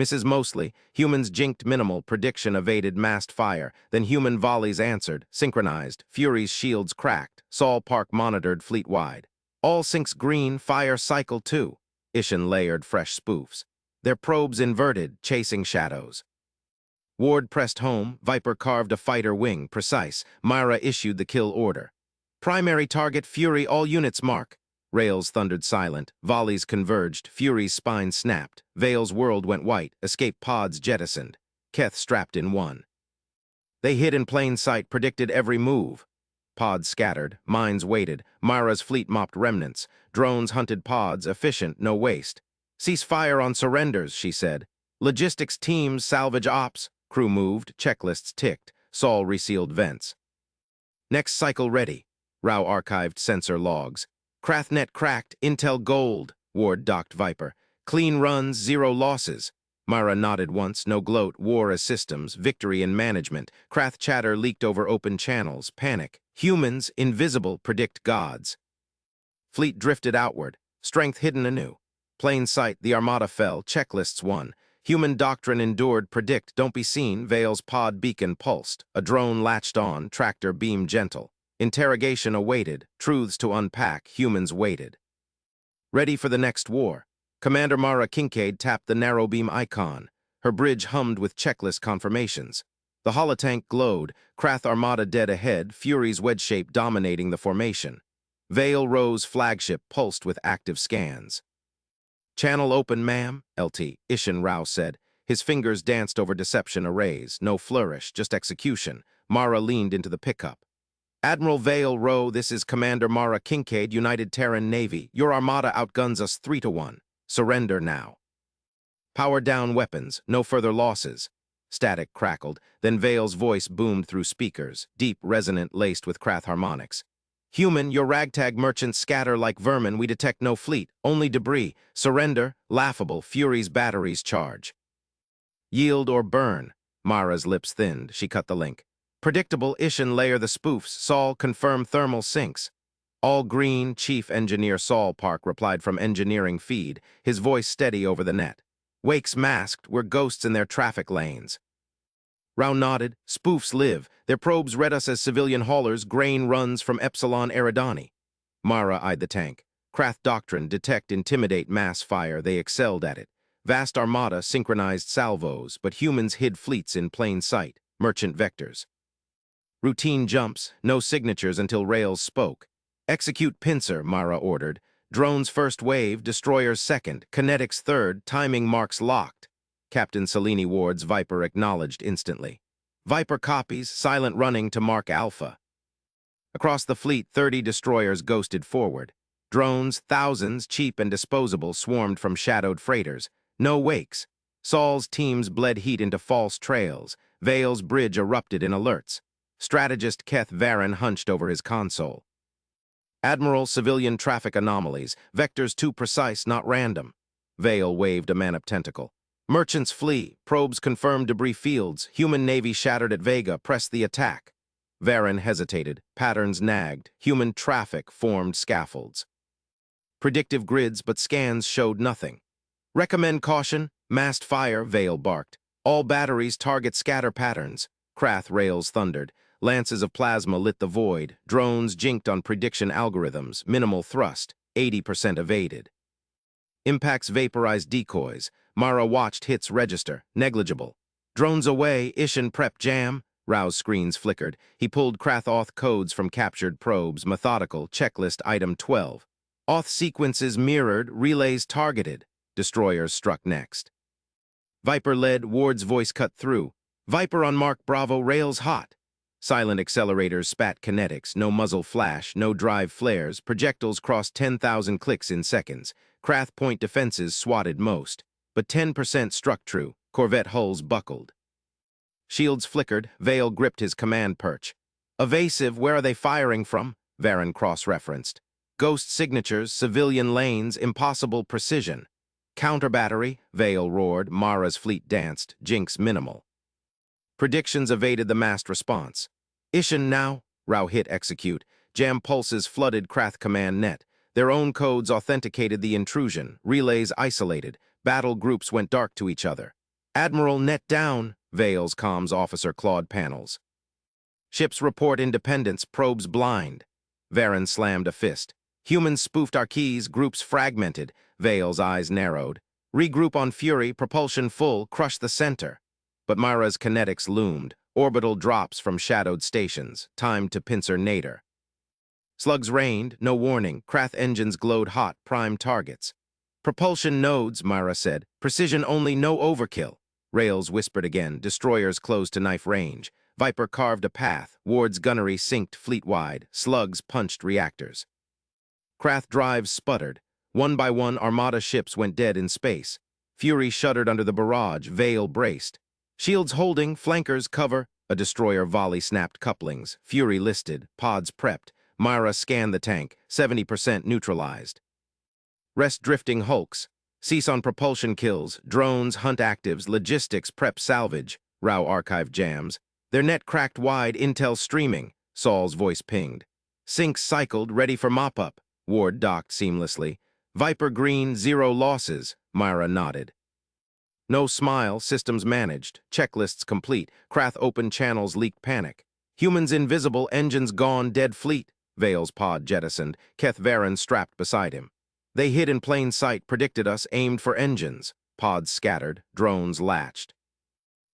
Mrs. Mosley, humans jinked minimal, prediction evaded massed fire. Then human volleys answered, synchronized. Fury's shields cracked. Saul Park monitored fleet-wide. All sinks green, fire cycle 2. Ishin layered fresh spoofs. Their probes inverted, chasing shadows. Ward pressed home, Viper carved a fighter wing, precise. Myra issued the kill order. Primary target, Fury, all units mark. Rails thundered silent, volleys converged, Fury's spine snapped. Vale's world went white, escape pods jettisoned. Keth strapped in one. They hid in plain sight, predicted every move. Pods scattered, mines waited, Myra's fleet mopped remnants. Drones hunted pods, efficient, no waste. Cease fire on surrenders, she said. Logistics teams, salvage ops. Crew moved, checklists ticked. Saul resealed vents. Next cycle ready. Rao archived sensor logs. Krathnet cracked, intel gold. Ward docked Viper. Clean runs, zero losses. Myra nodded once, no gloat, war as systems, victory in management. Krath chatter leaked over open channels, panic. Humans, invisible, predict gods. Fleet drifted outward, strength hidden anew. Plain sight, the armada fell, checklists won. Human doctrine endured, predict, don't be seen. Vale's pod beacon pulsed. A drone latched on, tractor beam gentle. Interrogation awaited, truths to unpack, humans waited. Ready for the next war. Commander Mara Kincaid tapped the narrow beam icon. Her bridge hummed with checklist confirmations. The holotank glowed, Krath Armada dead ahead, Fury's wedge shape dominating the formation. Vale Rose flagship pulsed with active scans. Channel open, ma'am, LT, Ishin Rao said. His fingers danced over deception arrays, no flourish, just execution. Mara leaned into the pickup. Admiral Vale Rowe, this is Commander Mara Kincaid, United Terran Navy. Your armada outguns us 3-1. Surrender now. Power down weapons, no further losses. Static crackled, then Vale's voice boomed through speakers, deep, resonant, laced with Krath harmonics. Human, your ragtag merchants scatter like vermin. We detect no fleet, only debris. Surrender, laughable, Fury's batteries charge. Yield or burn. Mara's lips thinned. She cut the link. Predictable, Ishin layer the spoofs. Sol confirm thermal sinks. All green, Chief Engineer Saul Park replied from engineering feed, his voice steady over the net. Wakes masked, we're ghosts in their traffic lanes. Rao nodded. Spoofs live. Their probes read us as civilian haulers. Grain runs from Epsilon Eridani. Mara eyed the tank. Krath doctrine, detect, intimidate, mass fire. They excelled at it. Vast armada synchronized salvos, but humans hid fleets in plain sight. Merchant vectors. Routine jumps, no signatures until Rails spoke. Execute pincer, Mara ordered. Drones first wave, destroyers second, kinetics third, timing marks locked. Captain Selene Ward's Viper acknowledged instantly. Viper copies, silent running to mark Alpha. Across the fleet, 30 destroyers ghosted forward. Drones, thousands, cheap and disposable, swarmed from shadowed freighters. No wakes. Saul's teams bled heat into false trails. Vale's bridge erupted in alerts. Strategist Keth Varen hunched over his console. Admiral, civilian traffic anomalies. Vectors too precise, not random. Vale waved a man-up tentacle. Merchants flee. Probes confirm debris fields. Human navy shattered at Vega. Press the attack. Varen hesitated. Patterns nagged. Human traffic formed scaffolds. Predictive grids, but scans showed nothing. Recommend caution. Massed fire, Vale barked. All batteries target scatter patterns. Krath rails thundered. Lances of plasma lit the void. Drones jinked on prediction algorithms. Minimal thrust. 80% evaded. Impacts vaporized decoys. Mara watched hits register. Negligible. Drones away. Ishin prep jam. Rao's screens flickered. He pulled Krath auth codes from captured probes. Methodical. Checklist item 12. Auth sequences mirrored. Relays targeted. Destroyers struck next. Viper led. Ward's voice cut through. Viper on Mark Bravo. Rails hot. Silent accelerators spat kinetics, no muzzle flash, no drive flares, projectiles crossed 10,000 clicks in seconds. Krath point defenses swatted most, but 10% struck true. Corvette hulls buckled. Shields flickered. Vale gripped his command perch. Evasive, where are they firing from? Varen cross-referenced. Ghost signatures, civilian lanes, impossible precision. Counter battery, Vale roared. Mara's fleet danced. Jinx minimal. Predictions evaded the massed response. Ishin now. Rao hit execute. Jam pulses flooded Krath command net. Their own codes authenticated the intrusion. Relays isolated. Battle groups went dark to each other. Admiral net down. Vale's comms officer clawed panels. Ships report independence. Probes blind. Varen slammed a fist. Humans spoofed our keys. Groups fragmented. Vale's eyes narrowed. Regroup on Fury. Propulsion full. Crush the center. But Mara's kinetics loomed. Orbital drops from shadowed stations. Time to pincer nadir. Slugs rained, no warning. Krath engines glowed hot, prime targets. Propulsion nodes, Mara said. Precision only, no overkill. Rails whispered again. Destroyers closed to knife range. Viper carved a path. Ward's gunnery synced fleet-wide. Slugs punched reactors. Krath drives sputtered. One by one, Armada ships went dead in space. Fury shuddered under the barrage. Vale braced. Shields holding, flankers cover. A destroyer volley snapped couplings. Fury listed, pods prepped. Mara scanned the tank, 70% neutralized. Rest drifting hulks. Cease on propulsion kills. Drones, hunt actives, logistics, prep salvage. Rao archive jams. Their net cracked wide, intel streaming. Saul's voice pinged. Sinks cycled, ready for mop-up. Ward docked seamlessly. Viper green, 0 losses. Mara nodded. No smile, systems managed. Checklists complete. Krath open channels leaked panic. Humans invisible, engines gone, dead fleet. Vale's pod jettisoned. Keth Varen strapped beside him. They hid in plain sight, predicted us, aimed for engines. Pods scattered, drones latched.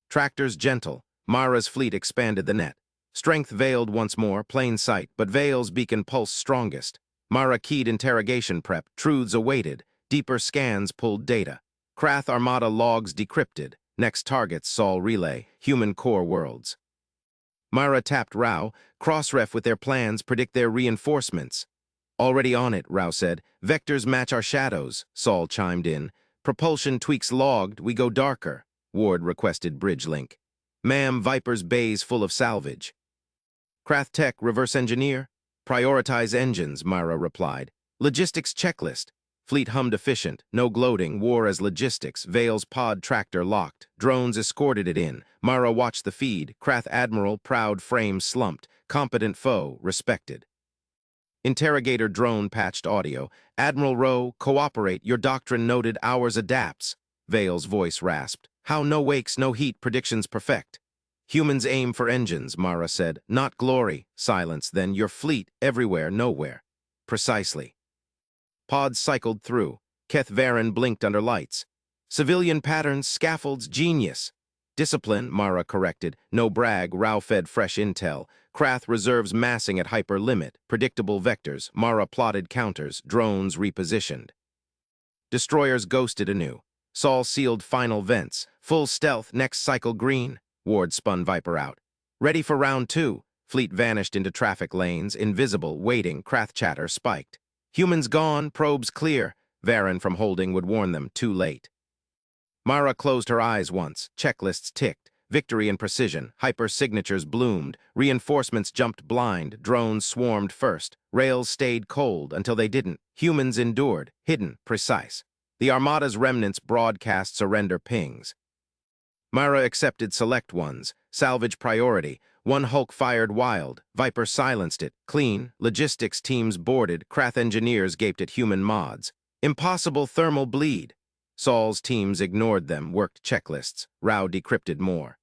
Tractors gentle. Mara's fleet expanded the net. Strength veiled once more, plain sight, but Vale's beacon pulsed strongest. Mara keyed interrogation prep. Truths awaited. Deeper scans pulled data. Krath Armada logs decrypted. Next targets, Sol relay. Human core worlds. Mara tapped Rao. Cross-ref with their plans, predict their reinforcements. Already on it, Rao said. Vectors match our shadows, Sol chimed in. Propulsion tweaks logged, we go darker. Ward requested bridge link. Ma'am, Viper's bays full of salvage. Krath Tech, reverse engineer? Prioritize engines, Mara replied. Logistics checklist. Fleet hummed efficient, no gloating, war as logistics, Vale's pod tractor locked, drones escorted it in. Mara watched the feed, Krath Admiral, proud frame slumped, competent foe, respected. Interrogator drone patched audio. Admiral Rowe, cooperate, your doctrine noted, ours adapts. Vale's voice rasped. How no wakes, no heat, predictions perfect. Humans aim for engines, Mara said. Not glory. Silence, then, your fleet, everywhere, nowhere. Precisely. Pods cycled through. Keth Varen blinked under lights. Civilian patterns, scaffolds, genius. Discipline, Mara corrected. No brag, Rao fed fresh intel. Krath reserves massing at hyper limit. Predictable vectors, Mara plotted counters, drones repositioned. Destroyers ghosted anew. Saul sealed final vents. Full stealth, next cycle green. Ward spun Viper out. Ready for round 2. Fleet vanished into traffic lanes, invisible, waiting, Krath chatter spiked. Humans gone, probes clear. Varen from holding would warn them, too late. Mara closed her eyes once. Checklists ticked. Victory and precision. Hyper signatures bloomed. Reinforcements jumped blind. Drones swarmed first. Rails stayed cold until they didn't. Humans endured. Hidden. Precise. The Armada's remnants broadcast surrender pings. Mara accepted select ones. Salvage priority. One Hulk fired wild. Viper silenced it. Clean. Logistics teams boarded. Krath engineers gaped at human mods. Impossible thermal bleed. Saul's teams ignored them, worked checklists. Rao decrypted more.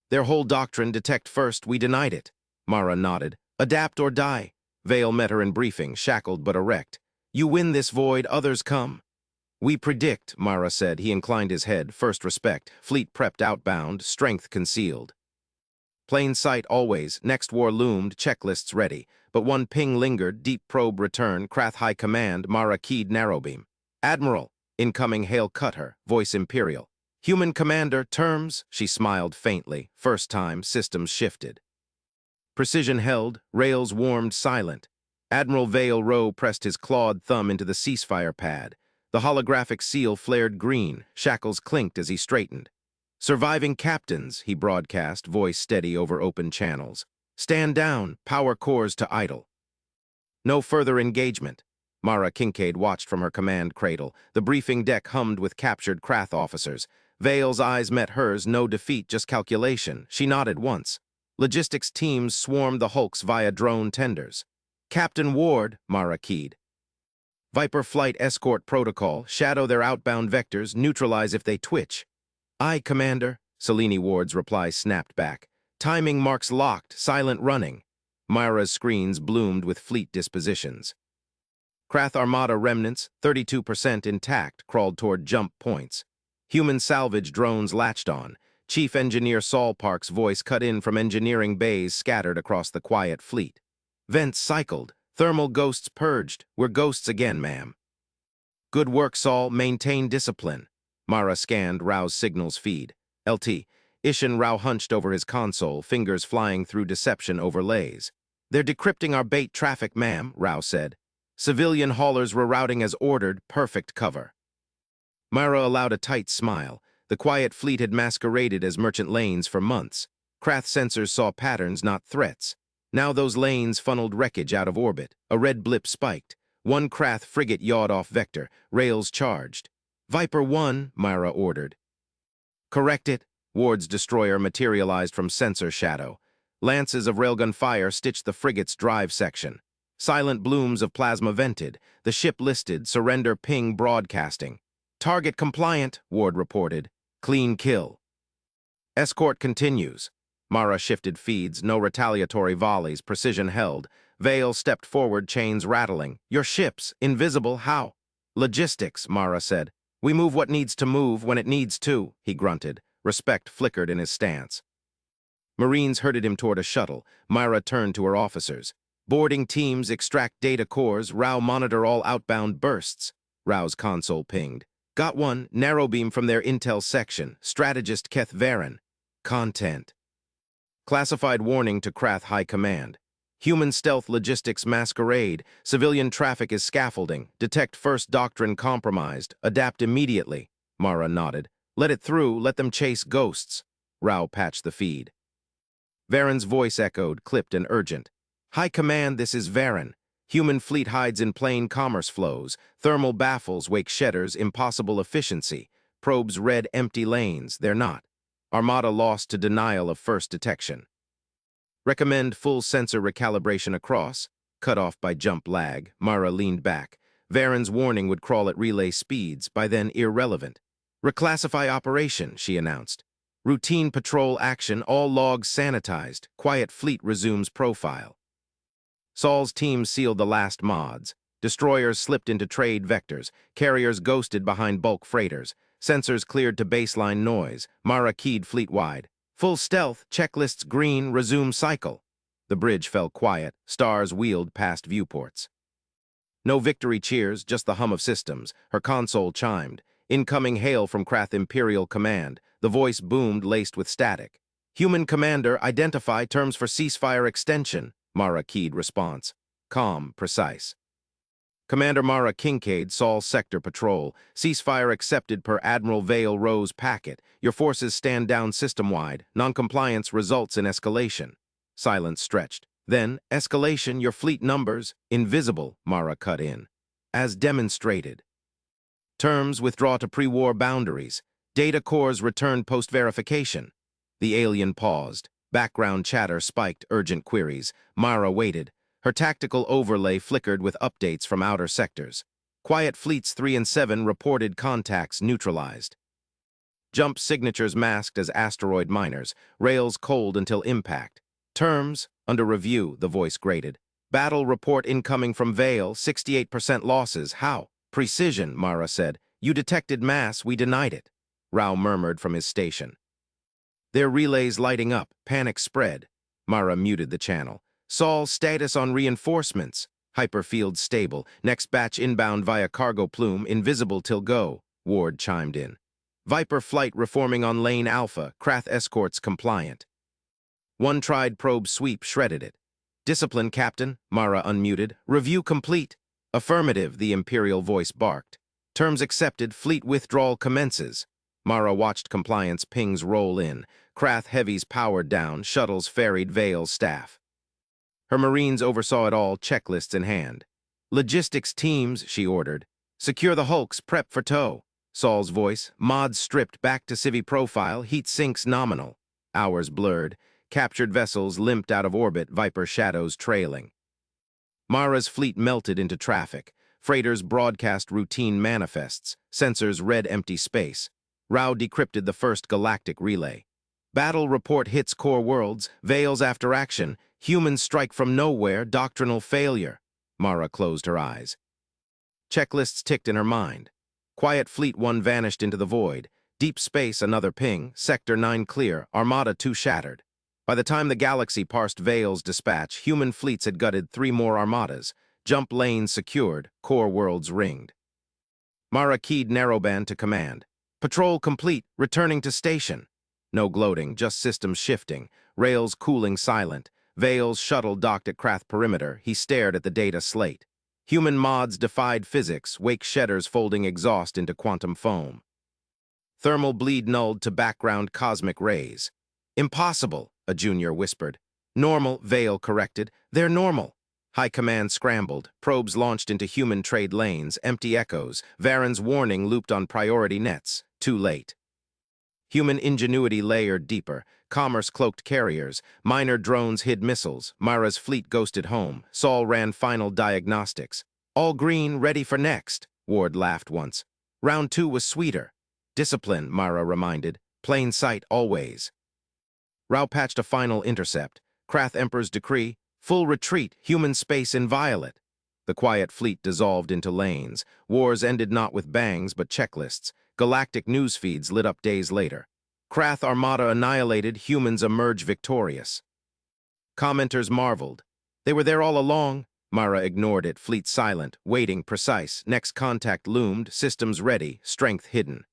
Their whole doctrine, detect first, we denied it. Mara nodded. Adapt or die. Vale met her in briefing, shackled but erect. You win this void, others come. We predict, Mara said. He inclined his head. First respect. Fleet prepped outbound, strength concealed. Plain sight always. Next war loomed, checklists ready. But one ping lingered, deep probe return, Krath High Command, Mara keyed narrowbeam. Admiral. Incoming hail cut her, voice imperial. Human commander, terms, she smiled faintly. First time, systems shifted. Precision held, rails warmed silent. Admiral Vale Rowe pressed his clawed thumb into the ceasefire pad. The holographic seal flared green, shackles clinked as he straightened. Surviving captains, he broadcast, voice steady over open channels. Stand down, power cores to idle. No further engagement. Mara Kincaid watched from her command cradle. The briefing deck hummed with captured Krath officers. Vale's eyes met hers, no defeat, just calculation. She nodded once. Logistics teams swarmed the hulks via drone tenders. Captain Ward, Mara keyed. Viper flight escort protocol, shadow their outbound vectors, neutralize if they twitch. Aye, Commander, Selene Ward's reply snapped back. Timing marks locked, silent running. Mara's screens bloomed with fleet dispositions. Krath Armada remnants, 32% intact, crawled toward jump points. Human salvage drones latched on. Chief Engineer Saul Park's voice cut in from engineering bays scattered across the quiet fleet. Vents cycled. Thermal ghosts purged. We're ghosts again, ma'am. Good work, Saul. Maintain discipline. Mara scanned Rao's signals feed. LT. Ishan Rao hunched over his console, fingers flying through deception overlays. They're decrypting our bait traffic, ma'am, Rao said. Civilian haulers rerouting as ordered, perfect cover. Mara allowed a tight smile. The quiet fleet had masqueraded as merchant lanes for months. Krath sensors saw patterns, not threats. Now those lanes funneled wreckage out of orbit. A red blip spiked. One Krath frigate yawed off vector. Rails charged. Viper 1, Mara ordered. Correct it. Ward's destroyer materialized from sensor shadow. Lances of railgun fire stitched the frigate's drive section. Silent blooms of plasma vented. The ship listed, surrender ping broadcasting. Target compliant, Ward reported. Clean kill. Escort continues. Mara shifted feeds, no retaliatory volleys, precision held. Vale stepped forward, chains rattling. Your ships, invisible, how? Logistics, Mara said. We move what needs to move when it needs to, he grunted. Respect flickered in his stance. Marines herded him toward a shuttle. Mara turned to her officers. Boarding teams extract data cores, Rao monitor all outbound bursts. Rao's console pinged. Got one, narrowbeam from their intel section. Strategist Keth Varen. Content. Classified warning to Krath High Command. Human stealth logistics masquerade. Civilian traffic is scaffolding. Detect first doctrine compromised. Adapt immediately. Mara nodded. Let it through, let them chase ghosts. Rao patched the feed. Varen's voice echoed, clipped and urgent. High Command, this is Varen. Human fleet hides in plain commerce flows. Thermal baffles wake shedders, impossible efficiency. Probes red empty lanes, they're not. Armada lost to denial of first detection. Recommend full sensor recalibration across. Cut off by jump lag. Mara leaned back. Varen's warning would crawl at relay speeds, by then irrelevant. Reclassify operation, she announced. Routine patrol action, all logs sanitized. Quiet fleet resumes profile. Saul's team sealed the last mods. Destroyers slipped into trade vectors. Carriers ghosted behind bulk freighters. Sensors cleared to baseline noise. Mara keyed fleet-wide. Full stealth, checklists green, resume cycle. The bridge fell quiet. Stars wheeled past viewports. No victory cheers, just the hum of systems. Her console chimed. Incoming hail from Krath Imperial Command. The voice boomed, laced with static. Human commander, identify terms for ceasefire extension. Mara keyed response. Calm, precise. Commander Mara Kincaid, Saul Sector Patrol. Ceasefire accepted per Admiral Vale Rose packet. Your forces stand down system-wide. Noncompliance results in escalation. Silence stretched. Then, escalation, your fleet numbers. Invisible, Mara cut in. As demonstrated. Terms withdraw to pre-war boundaries. Data cores return post-verification. The alien paused. Background chatter spiked urgent queries. Mara waited. Her tactical overlay flickered with updates from outer sectors. Quiet Fleets 3 and 7 reported contacts neutralized. Jump signatures masked as asteroid miners. Rails cold until impact. Terms, under review, the voice grated. Battle report incoming from Vale, 68% losses. How? Precision, Mara said. You detected mass, we denied it. Rao murmured from his station. Their relays lighting up, panic spread. Mara muted the channel. Saul, status on reinforcements. Hyperfield stable. Next batch inbound via cargo plume, invisible till go. Ward chimed in. Viper flight reforming on lane Alpha. Krath escorts compliant. One tried probe sweep shredded it. Discipline, Captain. Mara unmuted. Review complete. Affirmative, the Imperial voice barked. Terms accepted, fleet withdrawal commences. Mara watched compliance pings roll in. Krath heavies powered down, shuttles ferried Vale's staff. Her Marines oversaw it all, checklists in hand. Logistics teams, she ordered. Secure the hulks, prep for tow. Saul's voice, mods stripped back to Civi profile, heat sinks nominal. Hours blurred. Captured vessels limped out of orbit, Viper shadows trailing. Mara's fleet melted into traffic. Freighters broadcast routine manifests. Sensors read empty space. Rao decrypted the first galactic relay. Battle report hits core worlds. Vales after action. Humans strike from nowhere. Doctrinal failure. Mara closed her eyes. Checklists ticked in her mind. Quiet Fleet 1 vanished into the void. Deep space, another ping. Sector 9 clear. Armada 2 shattered. By the time the galaxy parsed Vale's dispatch, human fleets had gutted 3 more armadas. Jump lanes secured. Core worlds ringed. Mara keyed narrowband to command. Patrol complete. Returning to station. No gloating, just systems shifting. Rails cooling silent. Vale's shuttle docked at Krath perimeter. He stared at the data slate. Human mods defied physics. Wake shedders folding exhaust into quantum foam. Thermal bleed nulled to background cosmic rays. Impossible, a junior whispered. Normal, Vale corrected. They're normal. High command scrambled. Probes launched into human trade lanes. Empty echoes. Varen's warning looped on priority nets. Too late. Human ingenuity layered deeper. Commerce cloaked carriers. Minor drones hid missiles. Mara's fleet ghosted home. Saul ran final diagnostics. All green, ready for next. Ward laughed once. Round 2 was sweeter. Discipline, Mara reminded. Plain sight always. Rao patched a final intercept. Krath Emperor's decree. Full retreat, human space inviolate. The quiet fleet dissolved into lanes. Wars ended not with bangs, but checklists. Galactic news feeds lit up days later. Krath Armada annihilated, humans emerge victorious. Commenters marveled. They were there all along. Mara ignored it, fleet silent, waiting, precise. Next contact loomed, systems ready, strength hidden.